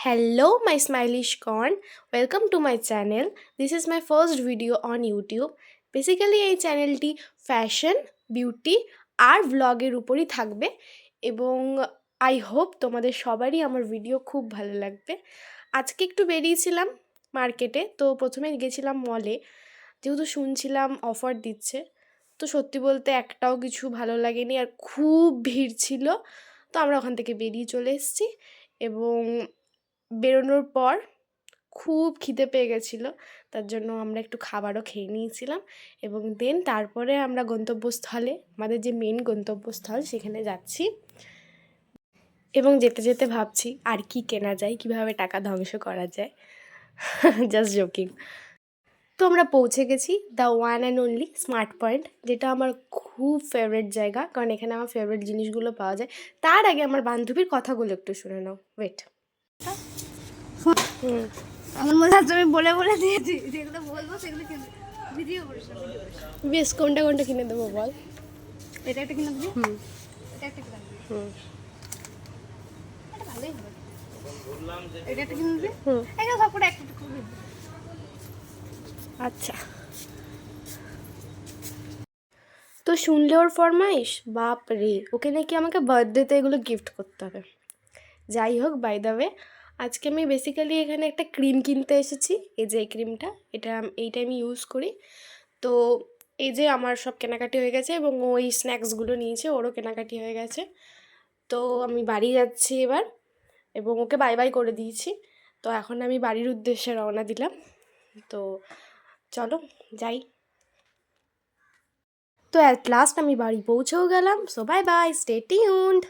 Hello, my smilish corn. Welcome to my channel. This is my first video on YouTube. Basically এই চ্যানেলটি fashion, beauty আর ভ্লগের উপরই থাকবে এবং I hope তোমাদের সবারই আমার ভিডিও খুব ভালো লাগবে। আজকে একটু বেরিয়েছিলাম মার্কেটে, তো প্রথমে গেছিলাম মলে, যেহেতু শুনছিলাম অফার দিচ্ছে। তো সত্যি বলতে একটাও কিছু ভালো লাগেনি আর খুব ভিড় ছিল। তো আমরা ওখান থেকে বেরিয়ে চলে এসেছি এবং বেরোনোর পর খুব খিদে পেয়ে গেছিলো, তার জন্য আমরা একটু খাবারও খেয়ে নিয়েছিলাম এবং দেন তারপরে আমরা গন্তব্যস্থলে, আমাদের যে মেন গন্তব্যস্থল সেখানে যাচ্ছি এবং যেতে যেতে ভাবছি আর কি কেনা যায়, কিভাবে টাকা ধ্বংস করা যায়। Just joking. তো আমরা পৌঁছে গেছি the one and only smart point, যেটা আমার খুব ফেভারিট জায়গা, কারণ এখানে আমার ফেভারিট জিনিসগুলো পাওয়া যায়। তার আগে আমার বান্ধবীর কথাগুলো একটু শুনে নাও, ওয়েট। আমার মনে হয় আমি বলে বলে দিয়েছি, যেগুলো বলবো সেগুলো ভিডিও করিস না, ভিডিও করিস। বেশ, কোনটা কোনটা কিনে দেবো বল। এটা একটা কিনে দিবি, এটা একটা কিনে দিবি, এটা ভালোই হবে। এটা একটা কিনে দিবি, এটা সব করে একটা করে দিবি। আচ্ছা, তো শুনলে ওর ফরমাইশ, বাপ রে, ওকে নাকি আমাকে বার্থডেতে এগুলো গিফট করতে হবে। যাই হোক, বাই দ্য ওয়ে, আজকে আমি বেসিক্যালি এখানে একটা ক্রিম কিনতে এসেছি। এই যে এই ক্রিমটা, এইটা আমি ইউজ করি। তো এই যে আমার সব কেনাকাটি হয়ে গেছে এবং ওই স্ন্যাক্সগুলো নিয়েছে, ওরও কেনাকাটি হয়ে গেছে। তো আমি বাড়ি যাচ্ছি এবার এবং ওকে বাই বাই করে দিয়েছি। তো এখন আমি বাড়ির উদ্দেশ্যে রওনা দিলাম। তো চলো যাই। তো অ্যাট লাস্ট আমি বাড়ি পৌঁছেও গেলাম। So bye bye, stay tuned.